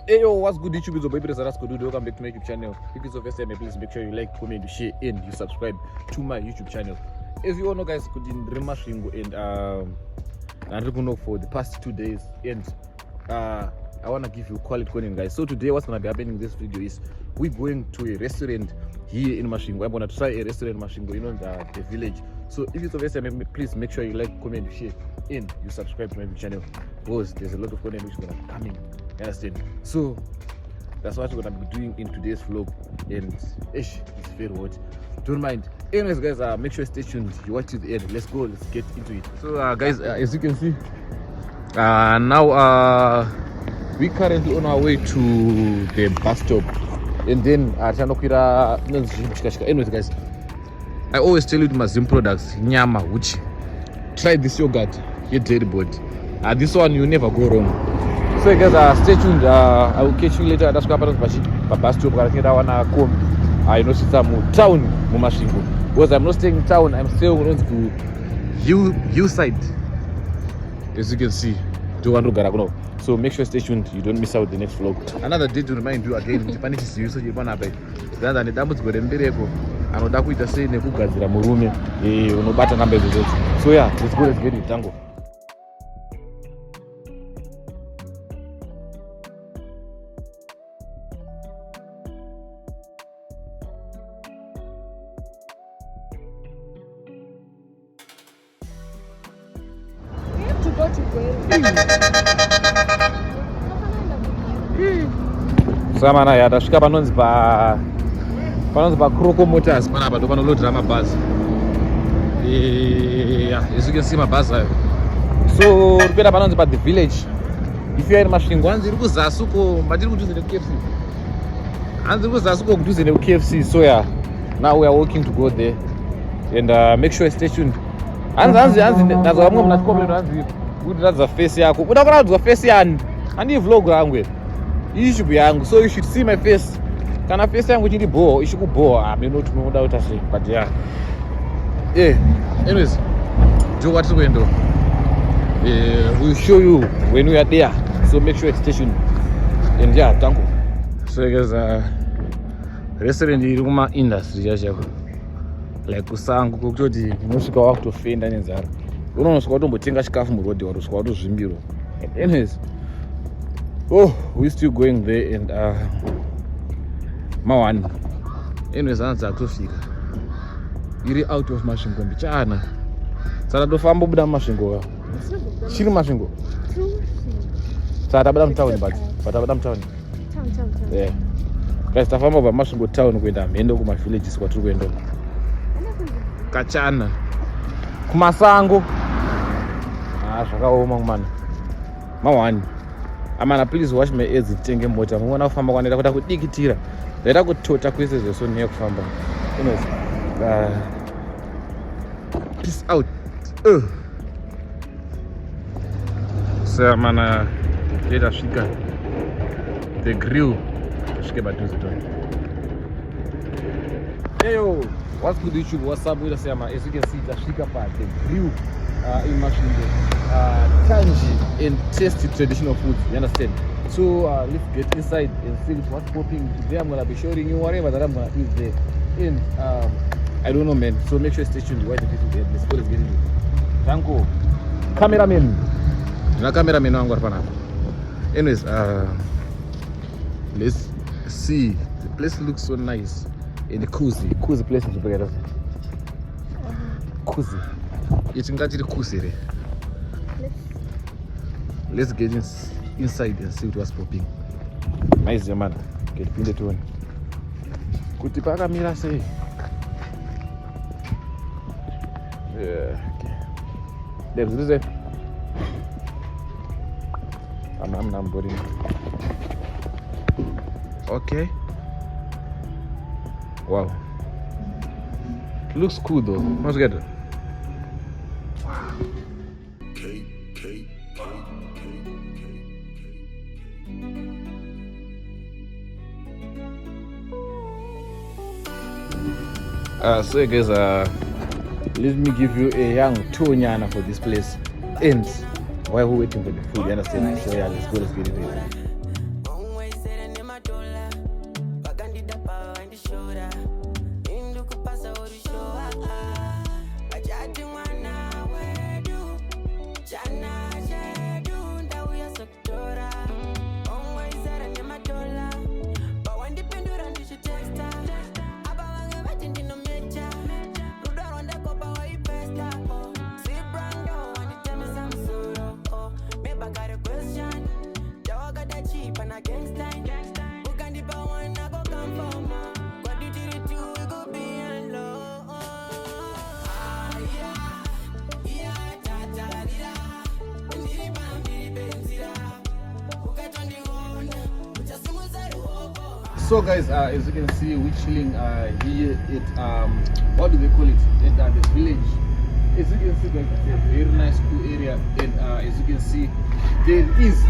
Hey yo, what's good YouTube? It's your baby Rasco. Welcome back to my YouTube channel. If it's your first time, please make sure you like, comment, you share, and you subscribe to my YouTube channel. As you all know, guys, could in Masvingo and I'm for the past 2 days, and I want to give you quality content, guys. So today, what's gonna be happening in this video is we're going to a restaurant here in Masvingo. I'm gonna try a restaurant in Masvingo, you know, the village. So if it's your first time, please make sure you like, comment, you share, and you subscribe to my YouTube channel because there's a lot of content which is gonna be coming. You understand? So that's what we're gonna be doing in today's vlog, and it's very hot. Don't mind. Anyways, guys, make sure you stay tuned. You watch to the end. Let's go. Let's get into it. So, guys, as you can see, now we currently on our way to the bus stop, and then anyways, guys, I always tell you my Zim products, nyama, which try this yogurt, get dairy board. This one you never go wrong. So guys, stay tuned. I will catch you later. That's what happens. But bus stop, I think I wanna come. I know it's a town, Masvingo. Because I'm not staying in town. I'm still going to hillside. As you can see, do want to go. So make sure you stay tuned. You don't miss out the next vlog. Another day to remind you again. Japanese is used. You wanna buy. Then the damage go them bereko. And that we just say ne kugazira murume. No better numbers. So yeah, let's go. Let's get it. Tango. Samana yatasvika panonzi pa Kroko Motors panapa ndo panolodera mabhazi. As you can see mabhazi ayo. So ripera panonzi pa the village. If you are in Masvingo, hanzi iri kuzasi uko matiri kudhuze neKFC. Hanzi iri kuzasi uko kudhuze neKFC. So yeah, now we are walking to go there, and make sure you stay tuned. Hanzi nazo vamwe munatikomero hanzi kuti radza face yako. Uda kuradzwa face yani. Handi vlog yangu YouTube yangu. So you should see my face. Kana face yangu chiri bore, ishiku bore. I know tunoda utasi, but yeah. Anyways, do what we do. We'll show you when we are there. So make sure it's stationed. And yeah, thank you. So guys, restaurant iri kuma industry yachako. Like kusango kokutoti unosvika wakutofenda nenzara. Unosvika watombotenga chikafu murodhi warosvika watozvimbirwa. Anyways, we're still going there, and Mawan. Anyways, answer to fika. Iri out of Masvingo mbichana. Sara tofamba buda Masvingo. Chiri Masvingo. Sara buda mtown but buda mtown. Town. Yeah. Guys, tafamba ba Masvingo town kuenda mhendo kuma villages kwatiri kuenda. Kachana. Kumasango. Zvakaoma man. Mawan. Amana, please watch my ads tenge mota. Muona kufamba kwanaenda kuda kudikitira. Ndaida kutota kwese zveso neya kufamba. Anyways, peace out. So amana leta svika the grill. Svike padhuze to. Hey yo, what's good YouTube? What's up with us? As you can see, tasvika pa the grill in Masvingo. Tangy and tasty traditional foods, you understand? So let's get inside and see what's popping. Today I'm gonna be showing you whatever that I'm gonna eat there. And I don't know, man. So make sure you stay tuned. Watch the video there. Let's go. Let's get into it. Thank you, cameraman. Na cameraman wangu hapa. Anyways, let's see. The place looks so nice and cozy. Cozy place to be at. Cozy. It's ngati cozy re. Let's get inside and see what's popping. Nice, man. Get pin the tone. Kuti paka mira say. Yeah. Okay. There's it. I'm boarding. Okay. Wow. Looks cool though. Let's get it. So guys, let me give you a young tour for this place. And while we're waiting for the food, you understand? So yeah, let's get it. So guys, as you can see, we're chilling here at what do they call it? At the village. As you can see, guys, it's a very nice cool area, and as you can see, there is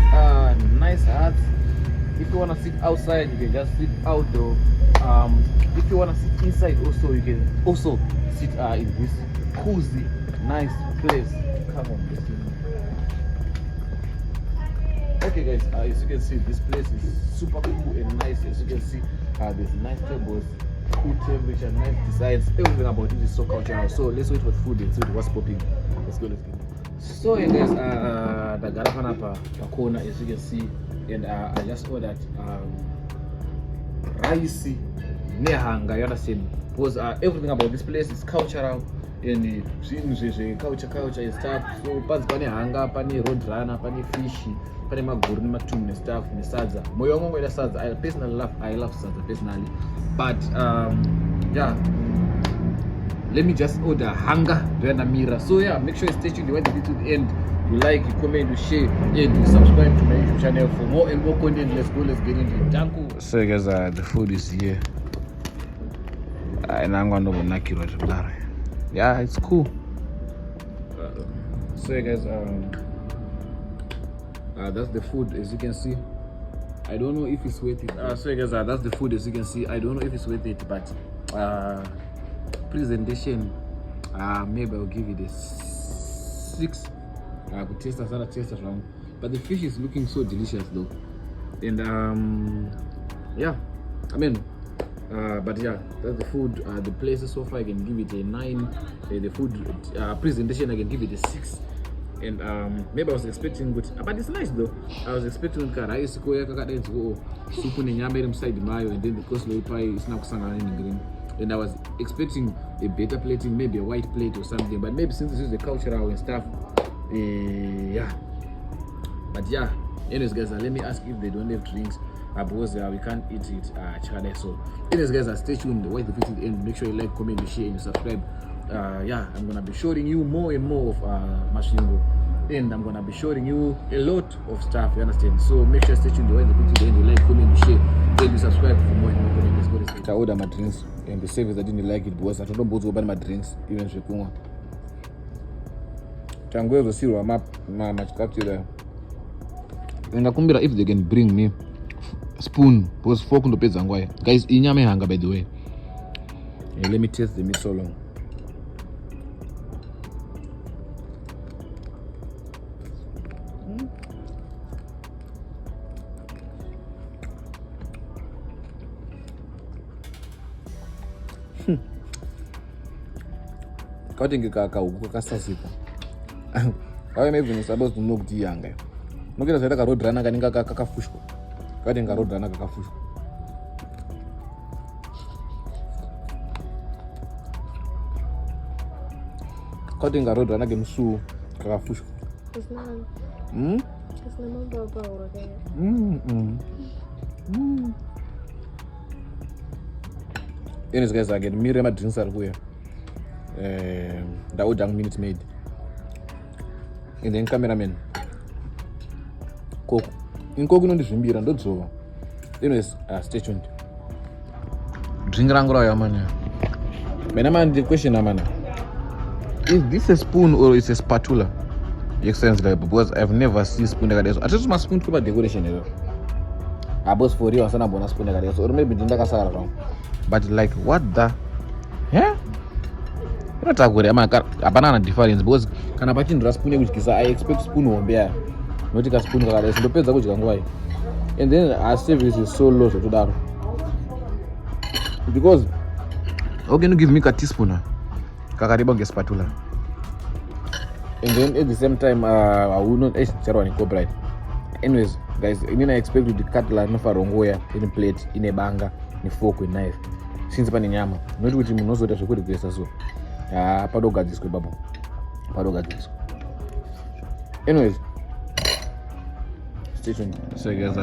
nice huts. If you wanna sit outside, you can just sit outdoor. If you wanna sit inside, also you can also sit in this cozy, nice place. Come on, guys. Okay guys, as you can see, this place is super cool and nice. As you can see, there's nice tables, cool temperature, nice designs, everything about it is so cultural. So let's wait for food and see what's popping. Let's go. So yeah guys, the garafana pa corner, as you can see, and I just ordered rice nehanga, you understand? Because everything about this place is cultural and culture and stuff. So pasi pane hanga, pane roadrunner, pane fish, pane maguru nematumbu stuff nesadza. Moyo wangu ngoida sadza. I personally love sadza personally. But yeah, let me just order hanga then amira. So yeah, make sure you stay tuned to the end. You like, you comment, you share, and you subscribe to my YouTube channel for more and more content. Let's get into it. Thank you. So guys, the food is here. And I'm gonna knock you right. Yeah, it's cool. So guys, that's the food, as you can see. I don't know if it's worth it. So guys, that's the food, as you can see. I don't know if it's worth it, but presentation, maybe I'll give it a 6. I could taste around, but the fish is looking so delicious though. And yeah, I mean, but yeah, that's the food. The places so far I can give it a 9. The food presentation I can give it a 6. And maybe I was expecting good, but it's nice though. I was expecting rice, soup side mayo, and then the coleslaw pie is now in green. And I was expecting a better plating, maybe a white plate or something. But maybe since this is the cultural and stuff, yeah. But yeah, anyways guys, let me ask if they don't have drinks, because we can't eat it chakade. So anyways guys, stay tuned, watch the video to the end. Make sure you like, comment, you share, and you subscribe. Yeah, I'm gonna be showing you more and more of Masvingo, and I'm gonna be showing you a lot of stuff, you understand? So make sure you stay tuned, watch the video to the end. You like, comment, you share, and you subscribe for more and more content. Let's go. I order my drinks, and the service I didn't like it because I don't know about my drinks, even Shekuma. Tango zero map machikaptira. Ndakumbira if they can bring me spoon, because fork ndopedza ngwai. Guys, inyama hanga by the way. Let me taste the meat so long. Kati ngikaka uku kasasika. Awe maybe you're supposed to know kuti yanga. Nokira zaita karodrana kaninga kakafushwa. Kati ngarodrana kakafushwa. Kati ngarodrana kemsu kakafushwa. It's not baba okay. Anyways guys, I get mire my drinks are here. That would minute made. And then cameraman Coke. In Coke no ndizvimbira ndodzova. Anyways, stay tuned. Drink rangu ya man. Man, the question man. Is this a spoon or is a spatula? Excellent, like, because I've never seen spoon like this. I just my spoon for decoration. I bought for you and bonus spoon like this, or maybe didn't around. But like what the? Yeah? Not a good banana difference because can I spoon which I expect spoon won't be not a spoon like this. Depends on which can go. And then our service is so low to that. Because how can you give me a teaspoon? Kakariba get spatula. And then at the same time, I will not eat copyright. Anyways, guys, I expect you to cut like no farongoya in a plate, in a banga, in a fork with knife. Since paninyama, not with him, no so that you could guess as well. Padoga disco babo. Padoga disco. Anyways, stay tuned. So guys,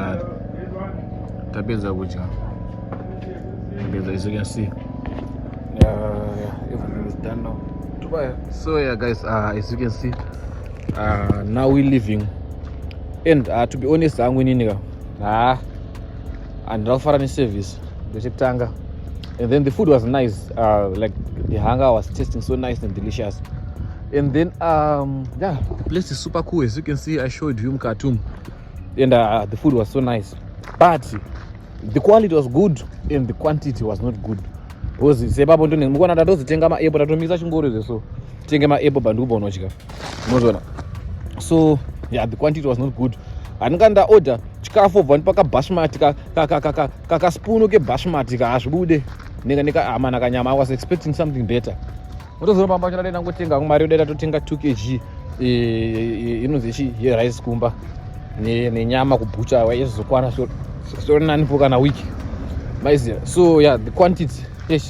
tabeza wuja. As you can see, everything is done now. So yeah guys, as you can see, now we're leaving. And to be honest, I'm winning. and ndakufara service ndechekutanga. And then the food was nice, like the hunger was tasting so nice and delicious. And then yeah, the place is super cool. As you can see, I showed you Khartoum, and the food was so nice, but the quality was good and the quantity was not good. Because sepapo ndone mukona tatozitenga maapple tatomisa chingoro so tenge maapple bandupo unodya unozona. So yeah, the quantity was not good. Andikanda order chikafu obva ndipaka basmati ka spoon ke basmati ka azvibude nika amana kanyama. I was expecting something better. Utozoramba pachana dena ngotenga kumari deda totenga 2 kg inonzi rice kumba nenyama kubucha wayezokwana so nani for kana week. So yeah, the quantity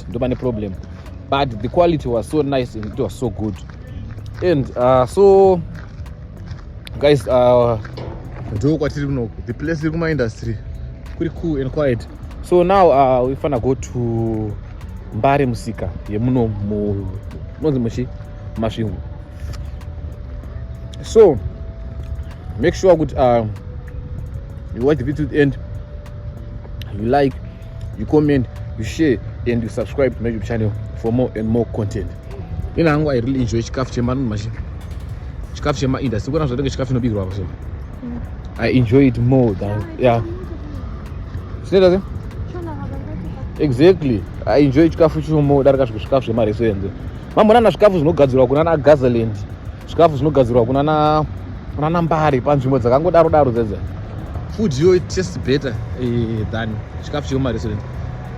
ndo mane problem, but the quality was so nice and it was so good. And so guys, ndo kwatiri kuno the place iri kuma industry kuri cool and quiet. So now we finna go to Mbare Musika yemuno nonzi muchi Masvingo. So make sure good you watch the video to the end, you like, you comment, you share, and you subscribe to my YouTube channel for more and more content. Ina hangu I really enjoy chikafu chema mashi chikafu chema industry kuna zvatenga chikafu chinobikirwa apa so I enjoy it more than yeah. Sineda exactly, I enjoy chikafu chino more darika chikafu chema restaurant. Mamona na chikafu zvinogadzirwa kuna na Gazaland, chikafu zvinogadzirwa kuna na Mbare panzvimbo dzakangodaro daro dzedza. Food yo it tastes better than chikafu chema restaurant.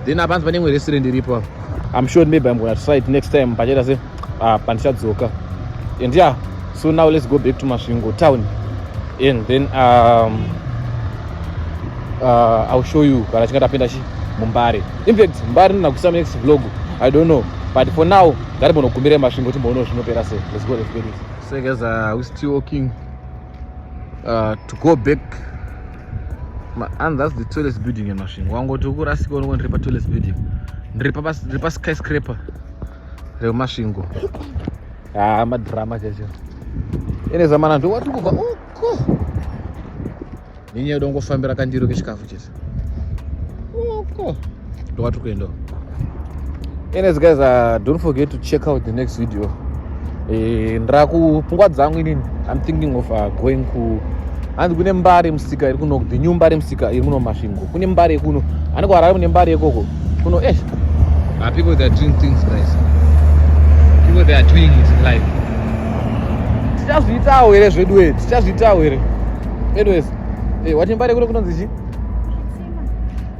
Then abanzi panemwe restaurant iripo. I'm sure maybe I'm gonna try it next time. Pacheta se panchadzoka. And yeah, so now let's go back to Masvingo town, and then I'll show you kana chingapinda chi Mbare. In fact, Mbare na kusama next vlog, I don't know, but for now ngaribono kumbire Masvingo timbono zvinopera sei. Let's go it. So guys, we're still walking to go back. And that's the tallest building in Masvingo. Wango to go rasika uno ndiri pa tallest building. Ndiri pa skyscraper re Masvingo. Madrama chacho. Ine zamana ndo wati kubva uko. Ninye dongofambira kandiro kechikafu chese. Uko. Ndo wati kuenda. Anyways guys, don't forget to check out the next video. Ndira kupungwa dzangu inini. I'm thinking of going ku and kune Mbare Musika iri kuno, the new Mbare Musika iri kuno Masvingo. Kune Mbare kuno. Ani kwarara kune Mbare ikoko. Kuno people they are doing things guys. People they are doing it in life. Tichazviitawo here zvedu here. Tichazviitawo here. Anyways, wati Mbare kuno kunonzi chi?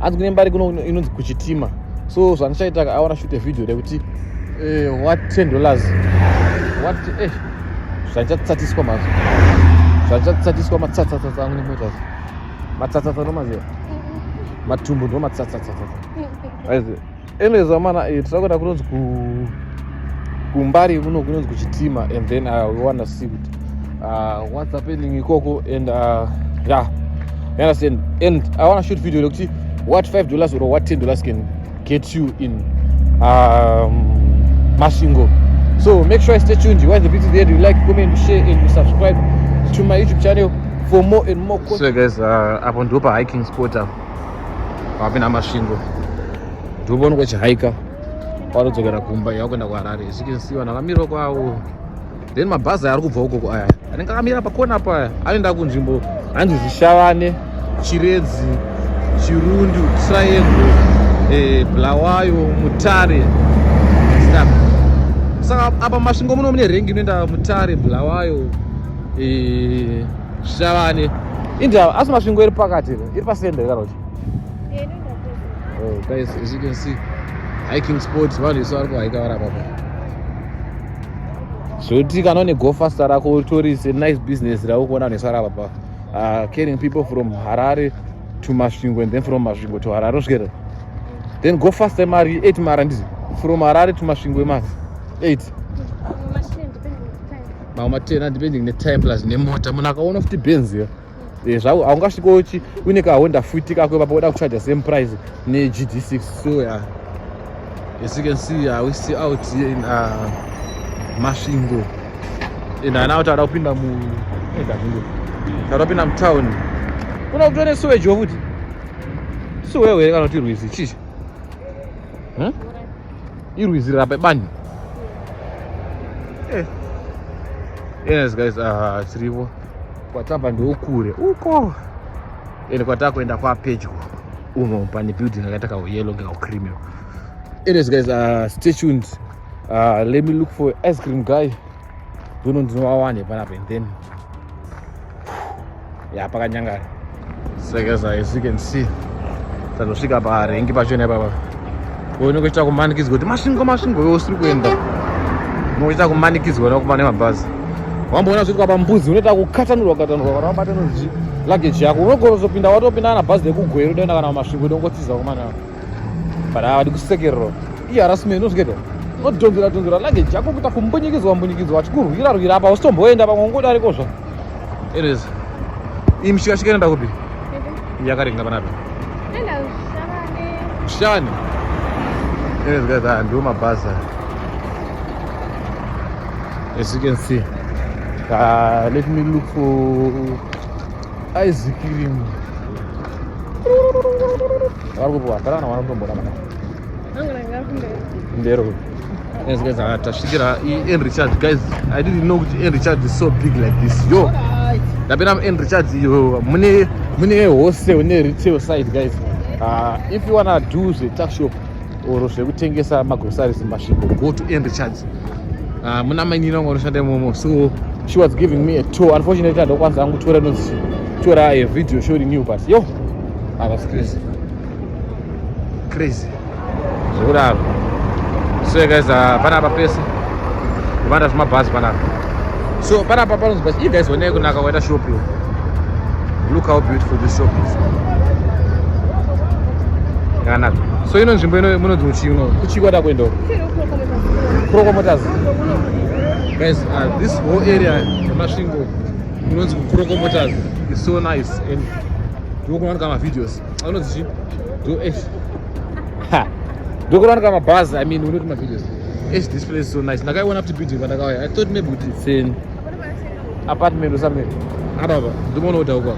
Anzi kune Mbare kuno inonzi kuchitima. So zvandichaita I want to shoot a video rekuti what $10. What zvandichatsatiswa mazvo. Zvandichatsatiswa matsatsatsa angu nemota. Matsatsatsa nomaziva. Matumbu ndo matsatsatsa. Anyways, amana tirakwenda kunonzi kuMbare kuno kunonzi kuchitima, and then we want to see what's happening ikoko, and yeah, you understand. And I want to shoot video rekuti what $5 or what $10 can get you in Masvingo. So make sure you stay tuned. You watch the video there, you like, comment, share, and you subscribe to my YouTube channel for more and more content. So guys, up on Dopa hiking spot up in Masvingo. Dopa no hiker. Paro dzogera kumba yakwenda kuHarare. As you can see vanakamira kwawo. Then mabhazi ari kubva ukoko aya. Anenge akamira pakona paya. Anoenda kunzvimbo hanzi Zvishavane, Chiredzi, Chirundu, Triangle, Bulawayo, Mutare. Saka apa Masvingo muno mune rengi inoenda Mutare, Bulawayo, Zvishavane. Inda asi Masvingo iri pakati, iri pasende kana kuti. Guys, as you can see, hiking sports, vanhu vese vari kuhika vari apa. Zvoti kana une go faster rako utori a nice business rako kuona vanhu vese vari apa. Carrying people from Harare to Masvingo, and then from Masvingo to Harare osvika. Then go faster mari 8 mara ndizi. From Harare to Masvingo mari 8. Mama 10 depending the time plus nemota. Munhu akaona kuti Benz here. Zvavo haungasvika uchi une ka Honda Fit kako ipapo woda kucharge same price ne GD6. So yeah, as you can see, we still out here in Masvingo. And now tara kupinda mu town. Kuna kutone sewage wokuti So wewe kana kuti Rwizi chichi? Irwizi rapa bani. Yes guys, tirivo kwatamba ndokure uko ende kwatakuenda kwa pedyo umo pane building yakaita ka yellow nga cream. Anyways guys, stay tuned. Let me look for ice cream guy. Don't know one panapa and then yeah pakanyanga. So guys, as you can see tanosvika parengi pachona baba. Uone kuita kumanikidzwa kuti masvingo yosiri kuenda. Unoita kumanikidzwa nokupa nemabhazi. Wamboona kuti kwa pambuzi unoita kukatanurwa kana wabatana luggage yako unogona kuzopinda watopinda na bhazi rekugwera unoenda kana masvingo dongotiza kumana. Para wadi kusekerero. Iya harassment unosvika. Nodonzera luggage yako kuita kumbunyikidzwa chikurwira apa usitomboenda pamwe ungodariko zva. Anyways, imshika enda kupi? Yakarenga panapa. Enda Shani. Yes guys, ndo mabhazi. As you can see, let me look for ice cream. Yes guys, guys, I didn't know Richard is so big like this. Yo, Richard, yo, mune wholesale ne retail side guys. If you wanna do the tax shop or kutengesa groceries in Masvingo, go to Richard. So she was giving me a tour. Unfortunately, I don't want to tour a video showing you, but yo, I was crazy. So what up? So guys, panapa place. That's my bus panapa. So panapa bus. You guys, when you go to shop, look how beautiful this shop is. So you know, kuchikwa kwendo. Krokomoters. Guys, this whole area, Masvingo, Krokomoters, is so nice. And you can come videos. I don't know do it. Do you come buzz? I mean, we do my videos. This place is so nice. Like I went up to building, but I thought maybe it's in apartment or something. I don't know. Do you know what I go?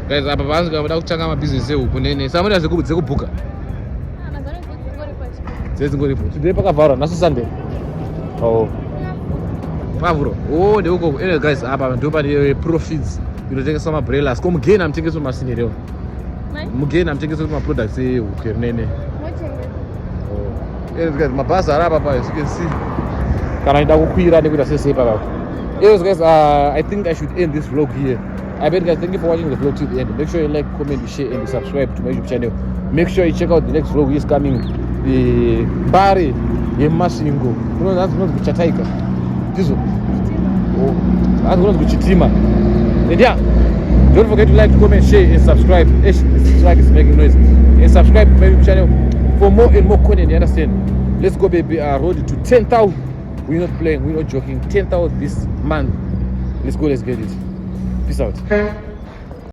Guys, I'm about to check out my business. Somebody has a good book. Today pakavharwa naso Sunday. Oh. Pavuro. Oh, they go. Anyway guys, apa ndo pane profits. Unotengesa umbrellas. Ko mugeni amtengesa masinero. Mugeni amtengesa ma products ukernene. Oh. Anyway guys, mabasa arapa pa, as you can see. Kana ida kukwira nekuita sese papa. Anyways guys, I think I should end this vlog here. I bet guys, thank you for watching the vlog to the end. Make sure you like, comment, share and subscribe to my YouTube channel. Make sure you check out the next vlog is coming. The Bari Masvingo. You know that's not Kuchataika. This one. Oh, that's not Kuchitima. And yeah, don't forget to like, comment, share and subscribe. This like is making noise. And subscribe to my YouTube channel for more and more content. You understand? Let's go, baby. Road to 10,000. We're not playing. We're not joking. 10,000 this month. Let's go. Let's get it. Peace out.